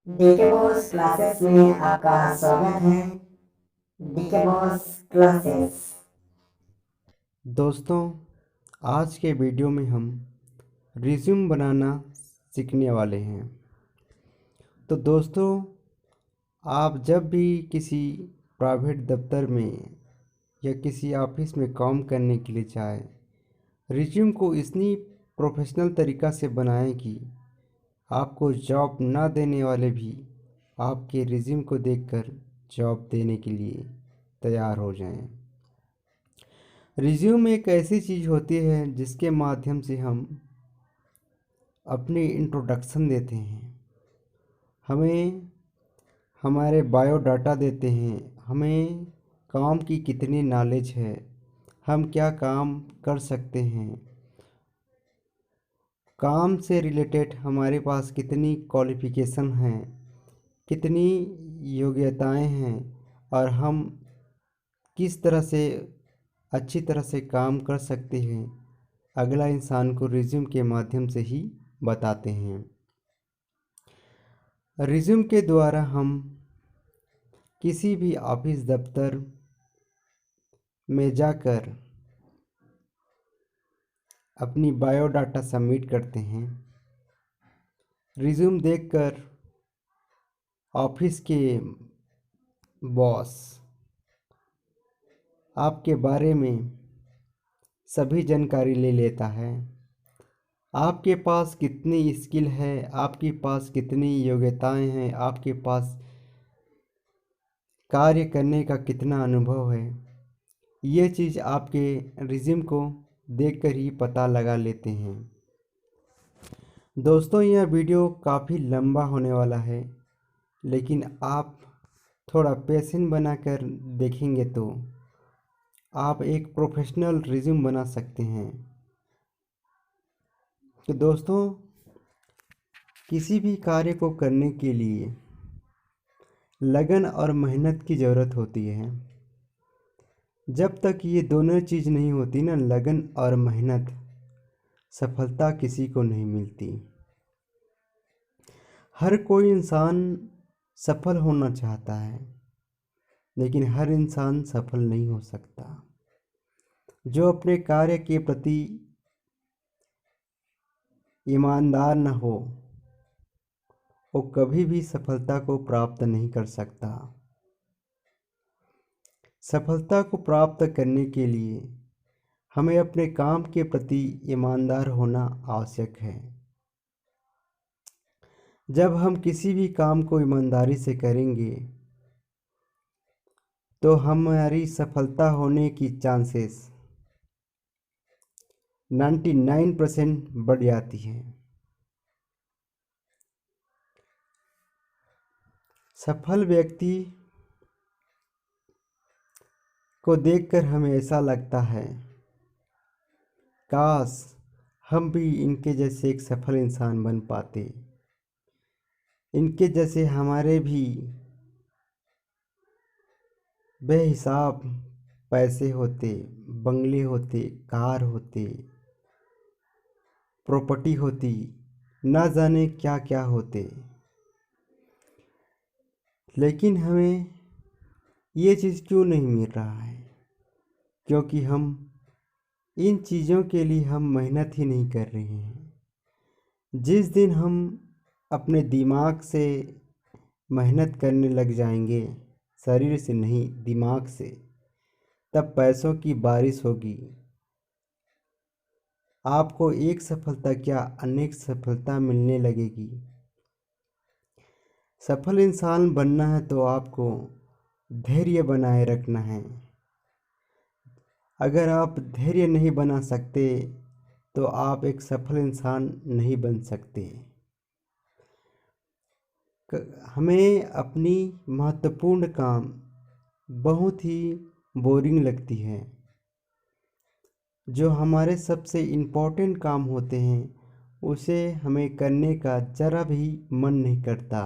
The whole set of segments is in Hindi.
डीके बॉस क्लासेस में आपका स्वागत है। DK boss classes. दोस्तों, आज के वीडियो में हम रिज्यूम बनाना सीखने वाले हैं। तो दोस्तों, आप जब भी किसी प्राइवेट दफ्तर में या किसी ऑफिस में काम करने के लिए जाएं, रिज्यूम को इतनी प्रोफेशनल तरीक़ा से बनाएं कि आपको जॉब ना देने वाले भी आपके रिज्यूम को देखकर जॉब देने के लिए तैयार हो जाएं। रिज्यूम एक ऐसी चीज़ होती है जिसके माध्यम से हम अपनी इंट्रोडक्शन देते हैं, हमें हमारे बायोडाटा देते हैं, हमें काम की कितनी नॉलेज है, हम क्या काम कर सकते हैं, काम से रिलेटेड हमारे पास कितनी क्वालिफ़िकेशन हैं, कितनी योग्यताएं हैं और हम किस तरह से अच्छी तरह से काम कर सकते हैं, अगला इंसान को रिज्यूम के माध्यम से ही बताते हैं। रिज्यूम के द्वारा हम किसी भी ऑफिस दफ्तर में जाकर अपनी बायोडाटा सबमिट करते हैं। रिज्यूम देखकर ऑफिस के बॉस आपके बारे में सभी जानकारी ले लेता है। आपके पास कितनी स्किल है, आपके पास कितनी योग्यताएं हैं, आपके पास कार्य करने का कितना अनुभव है, ये चीज़ आपके रिज्यूम को देखकर ही पता लगा लेते हैं। दोस्तों, यह वीडियो काफ़ी लंबा होने वाला है, लेकिन आप थोड़ा पेशेंस बनाकर देखेंगे तो आप एक प्रोफेशनल रिज्यूम बना सकते हैं। तो दोस्तों, किसी भी कार्य को करने के लिए लगन और मेहनत की ज़रूरत होती है। जब तक ये दोनों चीज़ नहीं होती ना, लगन और मेहनत, सफलता किसी को नहीं मिलती। हर कोई इंसान सफल होना चाहता है, लेकिन हर इंसान सफल नहीं हो सकता। जो अपने कार्य के प्रति ईमानदार न हो, वो कभी भी सफलता को प्राप्त नहीं कर सकता। सफलता को प्राप्त करने के लिए हमें अपने काम के प्रति ईमानदार होना आवश्यक है। जब हम किसी भी काम को ईमानदारी से करेंगे तो हमारी सफलता होने की चांसेस 99% बढ़ जाती है। सफल व्यक्ति को देखकर हमें ऐसा लगता है, काश हम भी इनके जैसे एक सफल इंसान बन पाते, इनके जैसे हमारे भी बेहिसाब पैसे होते, बंगले होते, कार होते, प्रॉपर्टी होती, ना जाने क्या क्या होते। लेकिन हमें ये चीज़ क्यों नहीं मिल रहा है? क्योंकि हम इन चीज़ों के लिए हम मेहनत ही नहीं कर रहे हैं। जिस दिन हम अपने दिमाग से मेहनत करने लग जाएंगे, शरीर से नहीं दिमाग से, तब पैसों की बारिश होगी। आपको एक सफलता क्या अनेक सफलता मिलने लगेगी। सफल इंसान बनना है तो आपको धैर्य बनाए रखना है। अगर आप धैर्य नहीं बना सकते तो आप एक सफल इंसान नहीं बन सकते। हमें अपनी महत्वपूर्ण काम बहुत ही बोरिंग लगती है। जो हमारे सबसे इम्पोर्टेंट काम होते हैं उसे हमें करने का ज़रा भी मन नहीं करता।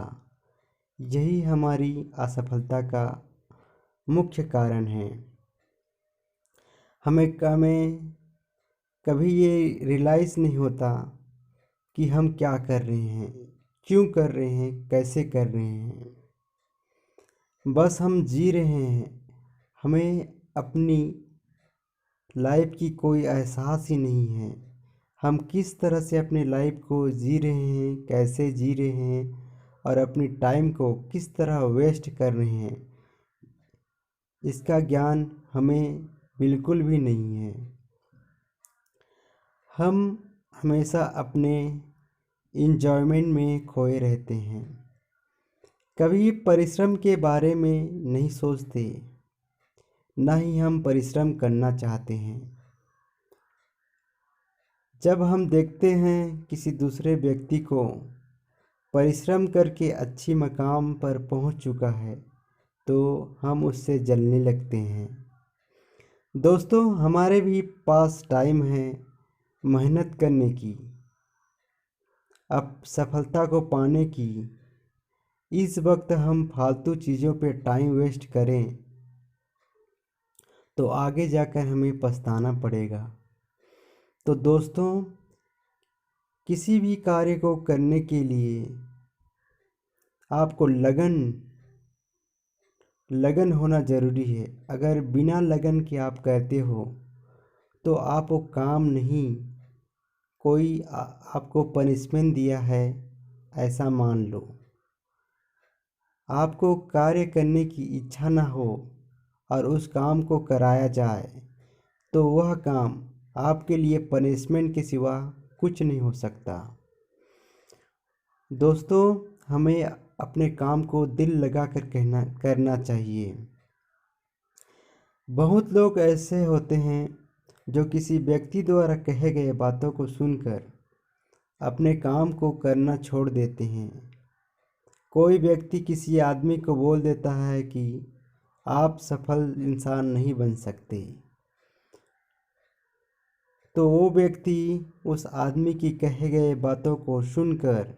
यही हमारी असफलता का मुख्य कारण है। हमें कभी ये रियलाइज़ नहीं होता कि हम क्या कर रहे हैं। क्यों कर रहे हैं, कैसे कर रहे हैं। बस हम जी रहे हैं, हमें अपनी लाइफ की कोई एहसास ही नहीं है। हम किस तरह से अपनी लाइफ को जी रहे हैं, कैसे जी रहे हैं और अपनी टाइम को किस तरह वेस्ट कर रहे हैं, इसका ज्ञान हमें बिल्कुल भी नहीं है। हम हमेशा अपने इंजॉयमेंट में खोए रहते हैं, कभी परिश्रम के बारे में नहीं सोचते, ना ही हम परिश्रम करना चाहते हैं। जब हम देखते हैं किसी दूसरे व्यक्ति को परिश्रम करके अच्छी मकाम पर पहुंच चुका है तो हम उससे जलने लगते हैं। दोस्तों, हमारे भी पास टाइम है मेहनत करने की, अब सफलता को पाने की। इस वक्त हम फालतू चीज़ों पे टाइम वेस्ट करें तो आगे जाकर हमें पछताना पड़ेगा। तो दोस्तों, किसी भी कार्य को करने के लिए आपको लगन होना ज़रूरी है। अगर बिना लगन के आप करते हो तो आप वो काम नहीं, कोई आपको पनिशमेंट दिया है ऐसा मान लो। आपको कार्य करने की इच्छा ना हो और उस काम को कराया जाए तो वह काम आपके लिए पनिशमेंट के सिवा कुछ नहीं हो सकता। दोस्तों, हमें अपने काम को दिल लगाकर करना चाहिए। बहुत लोग ऐसे होते हैं जो किसी व्यक्ति द्वारा कहे गए बातों को सुनकर अपने काम को करना छोड़ देते हैं। कोई व्यक्ति किसी आदमी को बोल देता है कि आप सफल इंसान नहीं बन सकते, तो वो व्यक्ति उस आदमी की कहे गए बातों को सुनकर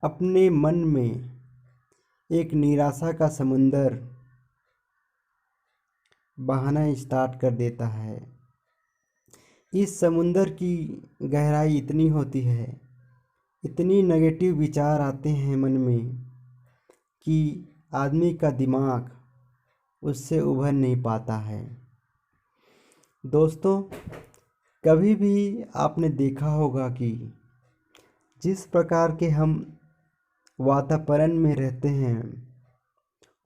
अपने मन में एक निराशा का समुंदर बहाना स्टार्ट कर देता है। इस समुंदर की गहराई इतनी होती है, इतनी नेगेटिव विचार आते हैं मन में कि आदमी का दिमाग उससे उभर नहीं पाता है। दोस्तों, कभी भी आपने देखा होगा कि जिस प्रकार के हम वातावरण में रहते हैं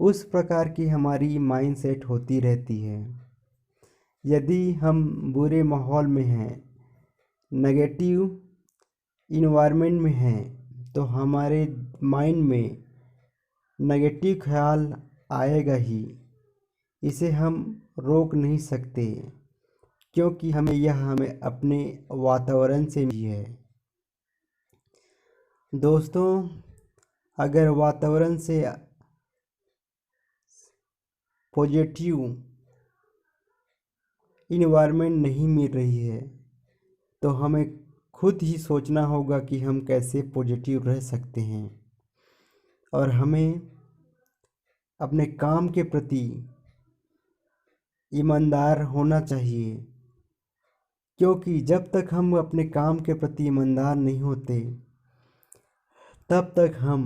उस प्रकार की हमारी माइंडसेट होती रहती है। यदि हम बुरे माहौल में हैं, नेगेटिव इन्वायरमेंट में हैं, तो हमारे माइंड में नेगेटिव ख्याल आएगा ही। इसे हम रोक नहीं सकते क्योंकि हमें अपने वातावरण से मिली है। दोस्तों, अगर वातावरण से पॉजिटिव इन्वायरमेंट नहीं मिल रही है तो हमें खुद ही सोचना होगा कि हम कैसे पॉजिटिव रह सकते हैं और हमें अपने काम के प्रति ईमानदार होना चाहिए। क्योंकि जब तक हम अपने काम के प्रति ईमानदार नहीं होते तब तक हम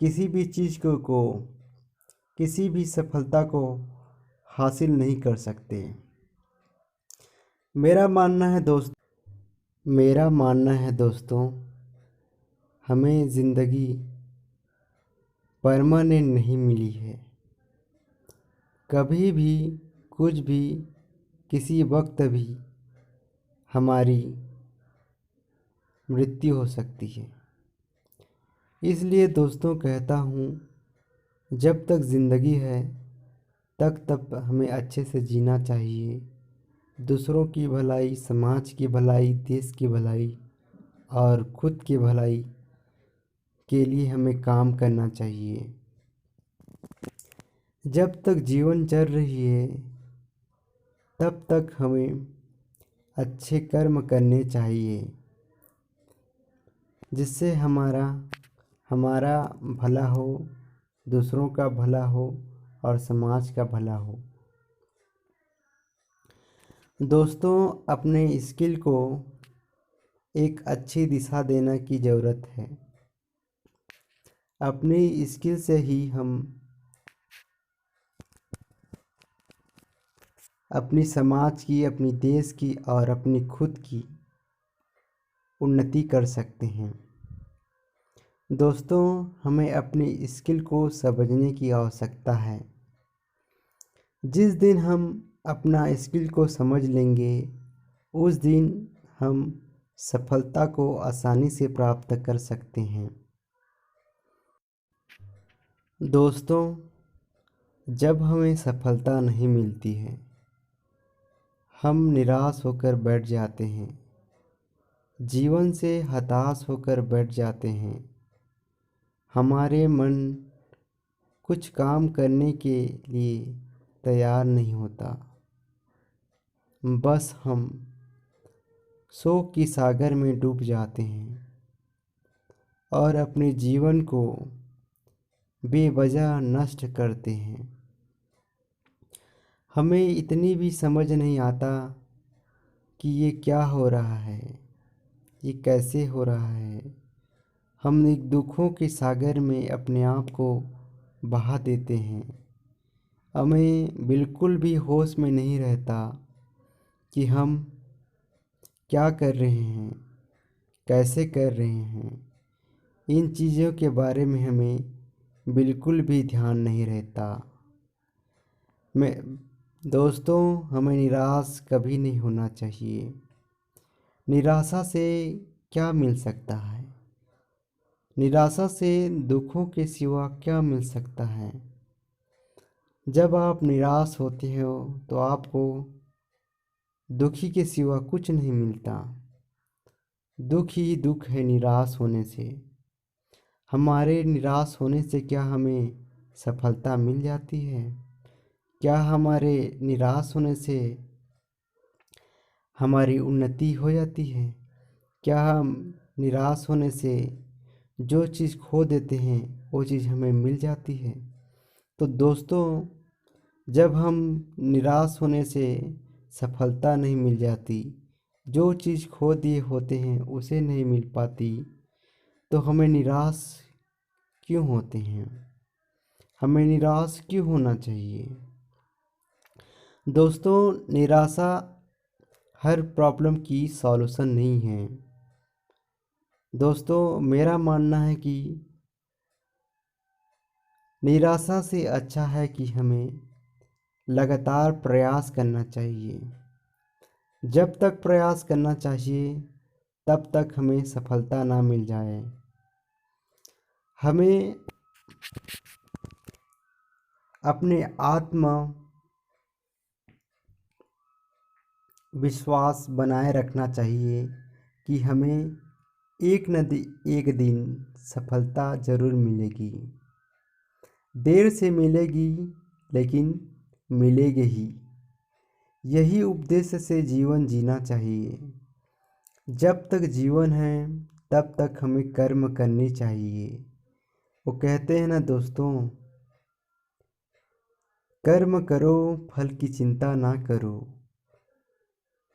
किसी भी चीज़ को किसी भी सफलता को हासिल नहीं कर सकते। मेरा मानना है दोस्तों, हमें ज़िंदगी परमानेंट नहीं मिली है। कभी भी कुछ भी किसी वक्त भी हमारी मृत्यु हो सकती है। इसलिए दोस्तों कहता हूँ, जब तक ज़िंदगी है तब हमें अच्छे से जीना चाहिए। दूसरों की भलाई, समाज की भलाई, देश की भलाई और खुद की भलाई के लिए हमें काम करना चाहिए। जब तक जीवन चल रही है तब तक हमें अच्छे कर्म करने चाहिए जिससे हमारा भला हो, दूसरों का भला हो और समाज का भला हो। दोस्तों, अपने स्किल को एक अच्छी दिशा देने की ज़रूरत है। अपनी स्किल से ही हम अपनी समाज की, अपनी देश की और अपनी खुद की उन्नति कर सकते हैं। दोस्तों, हमें अपनी स्किल को समझने की आवश्यकता है। जिस दिन हम अपना स्किल को समझ लेंगे, उस दिन हम सफलता को आसानी से प्राप्त कर सकते हैं। दोस्तों, जब हमें सफलता नहीं मिलती है, हम निराश होकर बैठ जाते हैं, जीवन से हताश होकर बैठ जाते हैं। हमारे मन कुछ काम करने के लिए तैयार नहीं होता। बस हम शोक की सागर में डूब जाते हैं और अपने जीवन को बेवजह नष्ट करते हैं। हमें इतनी भी समझ नहीं आता कि ये क्या हो रहा है, ये कैसे हो रहा है। हम एक दुखों के सागर में अपने आप को बहा देते हैं। हमें बिल्कुल भी होश में नहीं रहता कि हम क्या कर रहे हैं, कैसे कर रहे हैं। इन चीज़ों के बारे में हमें बिल्कुल भी ध्यान नहीं रहता। दोस्तों, हमें निराश कभी नहीं होना चाहिए। निराशा से क्या मिल सकता है? निराशा से दुखों के सिवा क्या मिल सकता है? जब आप निराश होते हो तो आपको दुखी के सिवा कुछ नहीं मिलता। दुख ही दुख है निराश होने से। हमारे निराश होने से क्या हमें सफलता मिल जाती है? क्या हमारे निराश होने से हमारी उन्नति हो जाती है? क्या हम निराश होने से जो चीज़ खो देते हैं वो चीज़ हमें मिल जाती है? तो दोस्तों, जब हम निराश होने से सफलता नहीं मिल जाती, जो चीज़ खो दिए होते हैं उसे नहीं मिल पाती, तो हमें निराश क्यों होते हैं? हमें निराश क्यों होना चाहिए? दोस्तों, निराशा हर प्रॉब्लम की सॉल्यूशन नहीं है। दोस्तों, मेरा मानना है कि निराशा से अच्छा है कि हमें लगातार प्रयास करना चाहिए। जब तक प्रयास करना चाहिए तब तक हमें सफलता ना मिल जाए। हमें अपने आत्म विश्वास बनाए रखना चाहिए कि हमें एक दिन सफलता ज़रूर मिलेगी। देर से मिलेगी, लेकिन मिलेगी ही। यही उद्देश्य से जीवन जीना चाहिए। जब तक जीवन है तब तक हमें कर्म करने चाहिए। वो कहते हैं ना दोस्तों, कर्म करो फल की चिंता ना करो।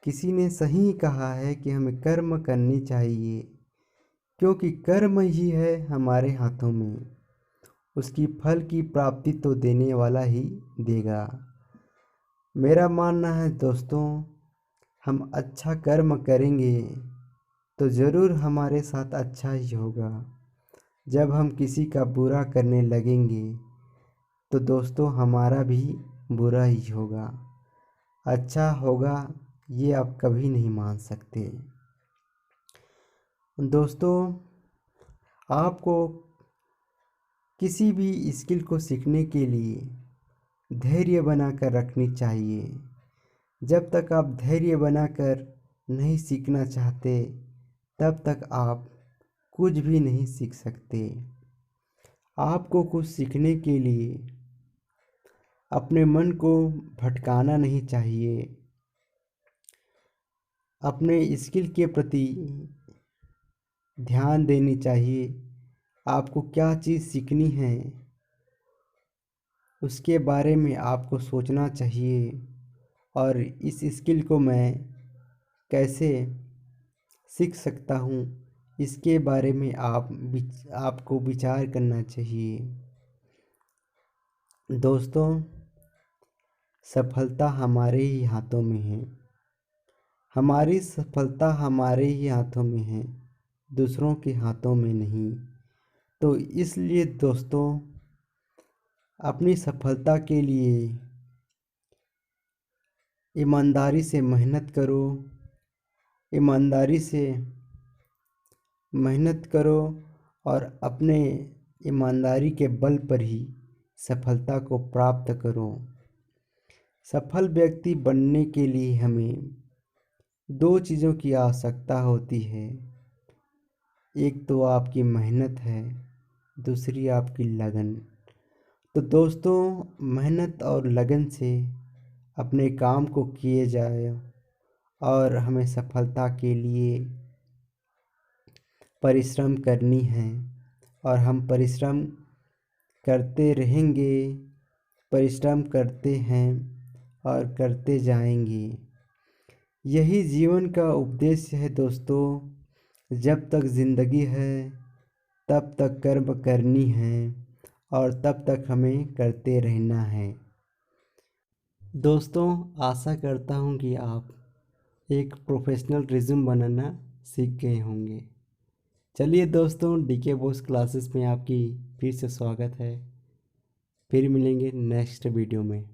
किसी ने सही कहा है कि हमें कर्म करनी चाहिए, क्योंकि कर्म ही है हमारे हाथों में। उसकी फल की प्राप्ति तो देने वाला ही देगा। मेरा मानना है दोस्तों, हम अच्छा कर्म करेंगे तो ज़रूर हमारे साथ अच्छा ही होगा। जब हम किसी का बुरा करने लगेंगे तो दोस्तों हमारा भी बुरा ही होगा। अच्छा होगा ये आप कभी नहीं मान सकते। दोस्तों, आपको किसी भी स्किल को सीखने के लिए धैर्य बनाकर रखनी चाहिए। जब तक आप धैर्य बनाकर नहीं सीखना चाहते, तब तक आप कुछ भी नहीं सीख सकते। आपको कुछ सीखने के लिए अपने मन को भटकाना नहीं चाहिए। अपने स्किल के प्रति ध्यान देनी चाहिए। आपको क्या चीज़ सीखनी है उसके बारे में आपको सोचना चाहिए, और इस स्किल को मैं कैसे सीख सकता हूँ इसके बारे में आपको विचार करना चाहिए। दोस्तों, सफलता हमारे ही हाथों में है। हमारी सफलता हमारे ही हाथों में है, दूसरों के हाथों में नहीं। तो इसलिए दोस्तों, अपनी सफलता के लिए ईमानदारी से मेहनत करो, ईमानदारी से मेहनत करो और अपने ईमानदारी के बल पर ही सफलता को प्राप्त करो। सफल व्यक्ति बनने के लिए हमें 2 चीज़ों की आवश्यकता होती है। एक तो आपकी मेहनत है, दूसरी आपकी लगन। तो दोस्तों, मेहनत और लगन से अपने काम को किए जाए और हमें सफलता के लिए परिश्रम करनी है और हम परिश्रम करते रहेंगे, परिश्रम करते हैं और करते जाएंगे। यही जीवन का उपदेश है दोस्तों। जब तक ज़िंदगी है तब तक कर्म करनी है और तब तक हमें करते रहना है। दोस्तों, आशा करता हूँ कि आप एक प्रोफेशनल रिज्यूम बनाना सीख गए होंगे। चलिए दोस्तों, डीके बॉस क्लासेस में आपकी फिर से स्वागत है। फिर मिलेंगे नेक्स्ट वीडियो में।